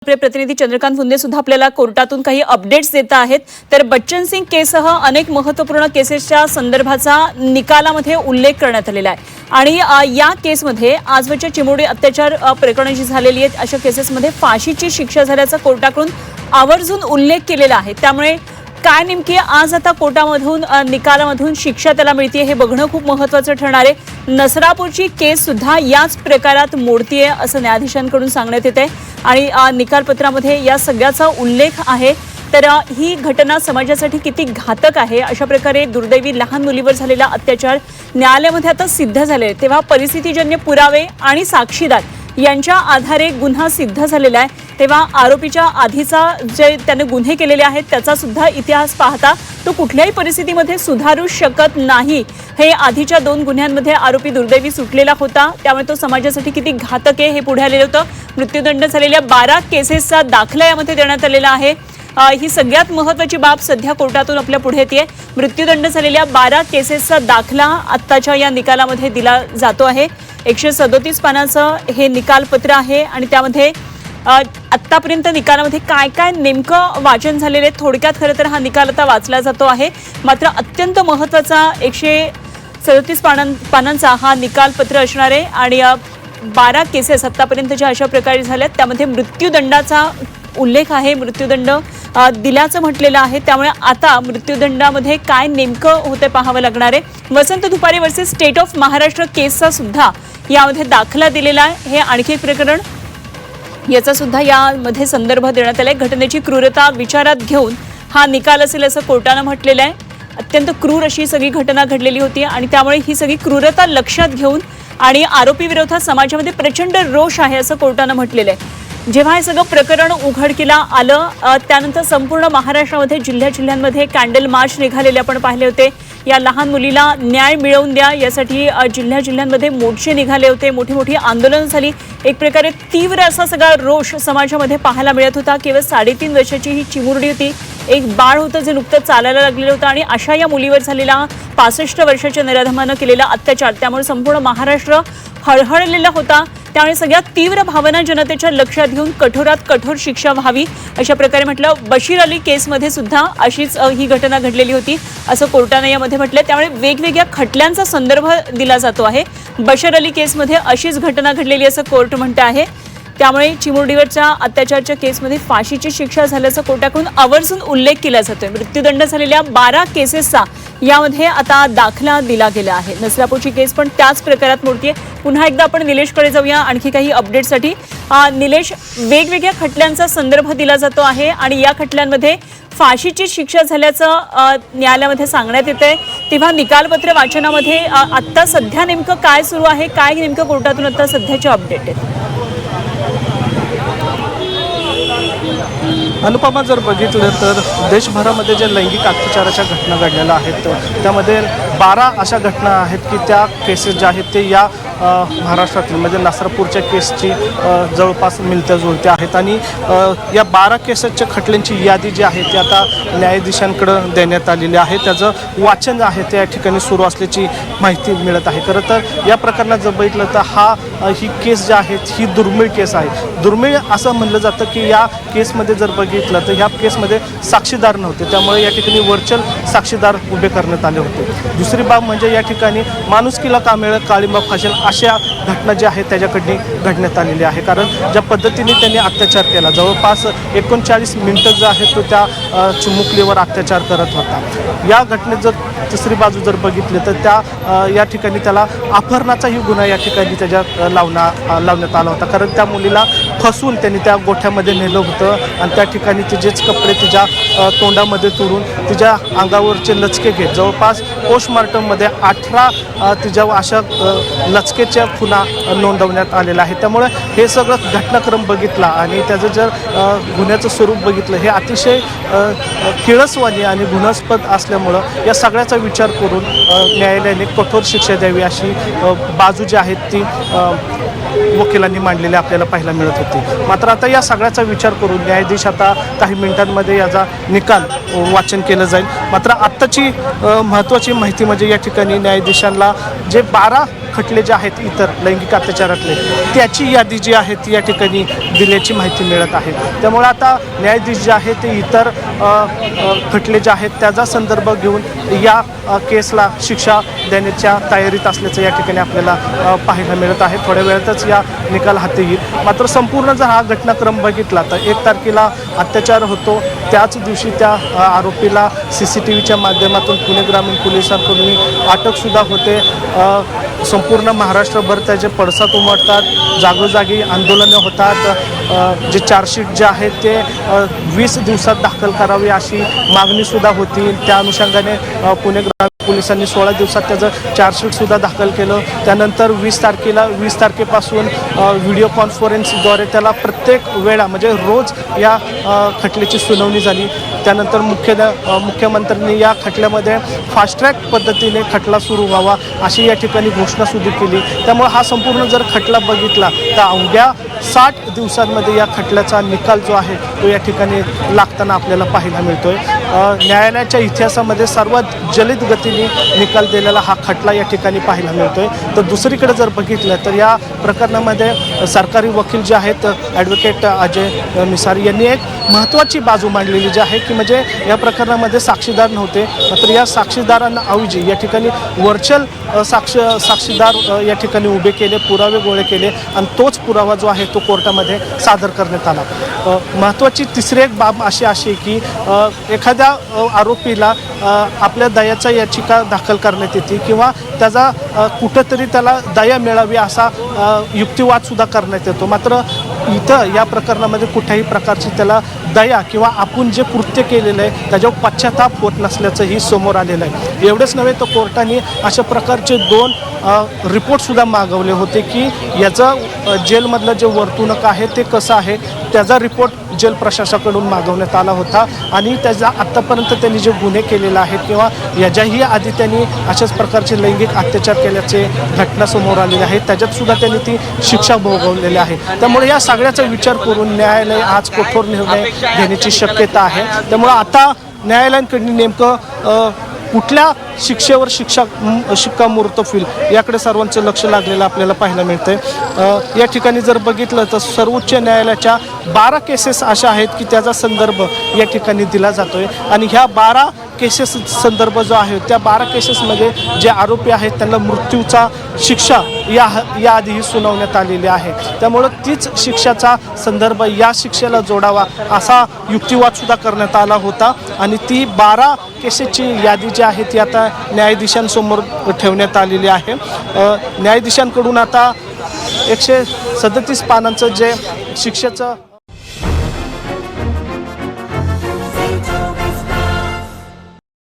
आपले प्रतिनिधी चंद्रकांत फुंदे सुद्धा आपल्याला कोर्टातून काही अपडेट्स देत आहेत। तर बच्चन सिंग केससह अनेक महत्त्वपूर्ण केसेसच्या संदर्भाचा निकालामध्ये उल्लेख करण्यात आलेला आहे आणि या केसमध्ये आजवरच्या चिमुरडी अत्याचार प्रकरणे जी झालेली आहेत अशा केसेसमध्ये फाशीची शिक्षा झाल्याचा कोर्टाकडून आवर्जून उल्लेख केलेला आहे। त्यामुळे काय नेमकी आज आता कोर्टामधून निकालामधून शिक्षा त्याला मिळते हे बघणं खूप महत्त्वाचं ठरणार आहे। नसरापूरची केस सुद्धा याच प्रकारात मोडतीये असं न्यायाधीशांकडून सांगण्यात येते आणि निकालपत्रामध्ये या सगळ्याचा उल्लेख आहे। तर ही घटना समाजासाठी किती घातक आहे, अशा प्रकारे दुर्दैवी लहान मुलीवर झालेला अत्याचार न्यायालयामध्ये आता सिद्ध झाले, तेव्हा परिस्थितीजन्य पुरावे आणि साक्षीदार यांच्या आधारे गुन्हा सिद्ध झालेला आहे। तेव्हा आरोपीच्या आधीचा जे त्याने गुन्हे केलेले आहेत त्याचा सुद्धा इतिहास पाहता तो कुठल्याही परिस्थितीमध्ये सुधारू शकत नाही। हे आधीच्या 2 गुन्ह्यांमध्ये आरोपी दुर्दैवी सुटलेला होता, त्यामुळे तो समाजासाठी किती घातक आहे हे पुढे आलेलं होतं। मृत्यूदंड झालेल्या 12 केसेसचा दाखला यामध्ये देण्यात आलेला आहे। ही सगळ्यात महत्त्वाची बाब सध्या कोर्टातून आपल्या पुढे येते। मृत्यूदंड झालेल्या 12 केसेसचा दाखला आत्ताच्या या निकालामध्ये दिला जातो आहे। 137 पानांचं हे निकालपत्र आहे आणि त्यामध्ये आत्तापर्यंत निकालामध्ये काय काय नेमकं वाचन झालेले आहे, थोडक्यात खरं तर हा निकाल आता वाचला जातो आहे। मात्र अत्यंत महत्त्वाचा 137 पानांचा हा निकालपत्र असणार आहे आणि 12 केसेस आत्तापर्यंत ज्या अशा प्रकारे झाल्यात त्यामध्ये मृत्यूदंडाचा उल्लेख आहे, मृत्यूदंड दिल्याचं म्हटलेलं आहे। त्यामुळे आता मृत्यूदंडामध्ये काय नेमकं होते पाहावं लागणार आहे। Vasant Dupare versus state of Maharashtra केसचा सुद्धा यामध्ये दाखला दिलेला आहे। हे आणखी एक प्रकरण याचा सुद्धा यामध्ये संदर्भ देण्यात आलाय। घटनेची क्रूरता विचारात घेऊन हा निकाल असेल असं कोर्टानं म्हटलेलं आहे। अत्यंत क्रूर अशी सगळी घटना घडलेली होती आणि त्यामुळे ही सगळी क्रूरता लक्षात घेऊन आणि आरोपी विरोधात समाजामध्ये प्रचंड रोष आहे असं कोर्टानं म्हटलेलं आहे। जेव्हा हे सगळं प्रकरण उघडकीला आलं त्यानंतर संपूर्ण महाराष्ट्रामध्ये जिल्ह्यामध्ये कॅन्डल मार्च निघालेले आपण पाहिले होते। या लहान मुलीला न्याय मिळवून द्या यासाठी जिल्ह्यामध्ये मोर्चे निघाले होते, मोठी आंदोलन झाली। एक प्रकारे तीव्र असा सगळा रोष समाजामध्ये पाहायला मिळत होता। केवळ 3.5 वर्षाची ही चिमुरडी होती, एक बाळ होतं जे नुकतंच चालायला लागलेलं होतं आणि अशा या मुलीवर झालेला 65 वर्षाच्या नराधमानं केलेला अत्याचार, त्यामुळे संपूर्ण महाराष्ट्र हळहळलेला होता। त्यामुळे सगळ्यात तीव्र भावना जनतेच्या लक्षात घेऊन कठोरात कठोर शिक्षा व्हावी अशा प्रकारे म्हटलं। बशीर अली केसमध्ये सुद्धा अशीच ही घटना घडलेली होती असं कोर्टानं यामध्ये म्हटलं। त्यामुळे वेगवेगळ्या खटल्यांचा संदर्भ दिला जातो आहे। बशीर अली केसमध्ये अशीच घटना घडलेली असं कोर्ट म्हणतं आहे। त्यामुळे चिमुरडीवरच्या अत्याचाराच्या केसमध्ये फाशीची शिक्षा झाल्याचा कोर्टाकडून आवर्जून उल्लेख केला जातोय। मृत्यूदंड झालेल्या 12 केसेसचा यामध्ये आता दाखला दिला गेला आहे। नसरापूरची केस पण त्याच प्रकारात मोडतीये। पुन्हा एकदा आपण निलेशकडे जाऊया आणखी काही अपडेटसाठी। निलेश, वेगवेगळ्या खटल्यांचा संदर्भ दिला जातो आहे आणि या खटल्यांमध्ये फाशीची शिक्षा झाल्याचं न्यायालयामध्ये सांगण्यात येतंय, तेव्हा निकालपत्र वाचनामध्ये आत्ता सध्या नेमकं काय सुरू आहे, काय नेमकं कोर्टातून आता सध्याचे अपडेट आहेत? अनुपमा, जर बघितलं तर देशभरामध्ये ज्या लैंगिक अत्याचाराच्या घटना घडलेल्या आहेत त्यामध्ये 12 अशा घटना आहेत की त्या केसेस ज्या आहेत ते या महाराष्ट्रातील म्हणजे नसरापूरच्या केसची जवळपास मिळत्या जुळत्या आहेत आणि या 12 केसेसच्या खटल्यांची यादी जी आहे ती आता न्यायाधीशांकडं देण्यात आलेली आहे। त्याचं वाचन आहे ते या ठिकाणी सुरू असल्याची माहिती मिळत आहे। खरं तर या प्रकरणात जर बघितलं तर ही केस जी आहे ही दुर्मिळ केस आहे। दुर्मिळ असं म्हणलं जातं की या केसमध्ये जर बघितलं तर ह्या केसमध्ये साक्षीदार नव्हते, त्यामुळे या ठिकाणी व्हर्च्युअल साक्षीदार उभे करण्यात आले होते। दुसरी बाब म्हणजे या ठिकाणी माणुसकीला कामिळ काळिंबा फासेल अशा घटना ज्या आहेत त्याच्याकडनी घडण्यात आलेली आहे। कारण ज्या पद्धतीने त्यांनी अत्याचार केला, जवळपास 39 मिनिटं जे आहेत तो त्या चिमुकलीवर अत्याचार करत होता। या घटनेत जर तिसरी बाजू जर बघितली तर त्या या ठिकाणी त्याला अपहरणाचाही गुन्हा या ठिकाणी त्याच्या लावण्यात आला होता। कारण त्या मुलीला फसवून त्यांनी त्या गोठ्यामध्ये नेलं होतं आणि त्या ठिकाणी तिचेच कपडे तिच्या तोंडामध्ये तुरून तिच्या अंगावरचे लचके घेत जवळपास पोस्टमार्टममध्ये 18 तिच्या अशा लचकेच्या खुणा नोंदवण्यात आलेल्या आहेत। त्यामुळे हे सगळं घटनाक्रम बघितला आणि त्याचं जर गुन्ह्याचं स्वरूप बघितलं हे अतिशय किळसवाणी आणि गुन्हास्पद असल्यामुळं या सगळ्याचा विचार करून न्यायालयाने कठोर शिक्षा द्यावी अशी बाजू जी आहेत ती वकिलांनी मांडलेली आपल्याला पाहायला मिळत होती। मात्र आता या सगळ्याचा विचार करून न्यायाधीश आता काही मिनिटांमध्ये याचा निकाल वाचन केलं जाईल। मात्र आत्ताची महत्त्वाची माहिती म्हणजे या ठिकाणी न्यायाधीशांना जे 12 खटले जे आहेत इतर लैंगिक अत्याचारातले त्याची यादी जी आहे ती या ठिकाणी दिल्याची माहिती मिळत आहे. त्यामुळे आता न्यायाधीश जे आहे ते इतर खटले जे आहेत त्याचा संदर्भ घेऊन या केसला शिक्षा देण्याच्या तयारीत असल्याचं या ठिकाणी आपल्याला पाहायला मिळत आहे. थोड्या वेळातच या निकाल हाती येईल. मात्र संपूर्ण जर हा घटनाक्रम बघितला तर 1 तारखेला अत्याचार होतो, त्याच दिवशी त्या आरोपीला CCTVच्या माध्यमातून पुणे ग्रामीण पोलिसांकडून अटकसुद्धा होते. संपूर्ण महाराष्ट्रभर त्याचे पडसाद उमटतात, जागोजागी आंदोलनं होतात. जे चार्जशीट जे आहेत ते 20 दिवसात दाखल करावी अशी मागणीसुद्धा होती. त्या अनुषंगाने पुणे ग्रामीण पोलिसांनी 16 दिवसात त्याचं चार्जशीटसुद्धा दाखल केलं. त्यानंतर 20 तारखेपासून व्हिडिओ कॉन्फरन्सद्वारे त्याला प्रत्येक वेळा म्हणजे रोज या खटल्याची सुनावणी झाली. त्यानंतर मुख्यमंत्र्यांनी या खटल्यामध्ये फास्ट ट्रॅक पद्धतीने खटला सुरू व्हावा अशी या ठिकाणी घोषणासुद्धा केली. त्यामुळे हा संपूर्ण जर खटला बघितला तर अवघ्या 60 दिवसांमध्ये या खटल्याचा निकाल जो आहे तो या ठिकाणी लागताना आपल्याला पाहायला मिळतोय. न्यायालयाच्या इतिहासामध्ये सर्वात जलद गतीने निकाल दिलेला हा खटला या ठिकाणी पाहायला मिळतोय. तर दुसरीकडे जर बघितलं तर या प्रकरणामध्ये सरकारी वकील जे आहेत ॲडव्होकेट अजय मिसारी यांनी एक महत्त्वाची बाजू मांडलेली जी आहे की म्हणजे या प्रकरणामध्ये साक्षीदार नव्हते, मात्र या साक्षीदारांना ऐवजी या ठिकाणी व्हर्च्युअल साक्षीदार या ठिकाणी उभे केले, पुरावे गोळे केले आणि तोच पुरावा जो आहे तो कोर्टामध्ये सादर करण्यात आला. महत्त्वाची तिसरी एक बाब अशी की एखाद्या आरोपीला आपल्या दयाचा याचिका दाखल करण्यात येते किंवा त्याचा कुठंतरी त्याला दया मिळावी असा युक्तिवादसुद्धा करण्यात येतो. मात्र इथं या प्रकरणामध्ये कुठल्याही प्रकारची त्याला दया किंवा आपण जे कृत्य केलेलं आहे त्याच्यावर पश्चाताप होत नसल्याचंही समोर आलेलं आहे. एवढंच नव्हे तर कोर्टाने अशा प्रकारचे 2 रिपोर्टसुद्धा मागवले होते की याचं जेलमधलं जे वर्तणूक आहे ते कसं आहे त्याचा रिपोर्ट जेल प्रशासनाकडून मागवण्यात आला होता आणि त्याचा आत्तापर्यंत त्यांनी जे गुन्हे केलेले आहेत किंवा याच्याही आधी त्यांनी अशाच प्रकारचे लैंगिक अत्याचार केल्याचे घटना समोर आलेल्या आहेत, त्याच्यातसुद्धा त्यांनी ती शिक्षा भोगवलेली आहे. त्यामुळे या सगळ्याचा विचार करून न्यायालय आज कठोर निर्णय घेण्याची शक्यता आहे. त्यामुळे आता न्यायालयांकडून नेमकं कुठल्या शिक्षेवर शिक्कामोर्तब होईल याकडे सर्वांचं लक्ष लागलेलं आपल्याला पाहायला मिळतंय. या ठिकाणी जर बघितलं तर सर्वोच्च न्यायालयाच्या 12 केसेस अशा आहेत की त्याचा संदर्भ या ठिकाणी दिला जातोय आणि ह्या 12 केसेस संदर्भ जो आहे त्या 12 केसेसमध्ये जे आरोपी आहेत त्यांना मृत्यूचा शिक्षा याआधीही सुनावण्यात आलेली आहे. त्यामुळं तीच शिक्षाचा संदर्भ या शिक्षेला जोडावा असा युक्तिवादसुद्धा करण्यात आला होता आणि ती 12 केसेसची यादी जी आहे ती आता न्यायाधीशांसमोर ठेवण्यात आलेली आहे. न्यायाधीशांकडून आता 137 पानांचं जे शिक्षेचं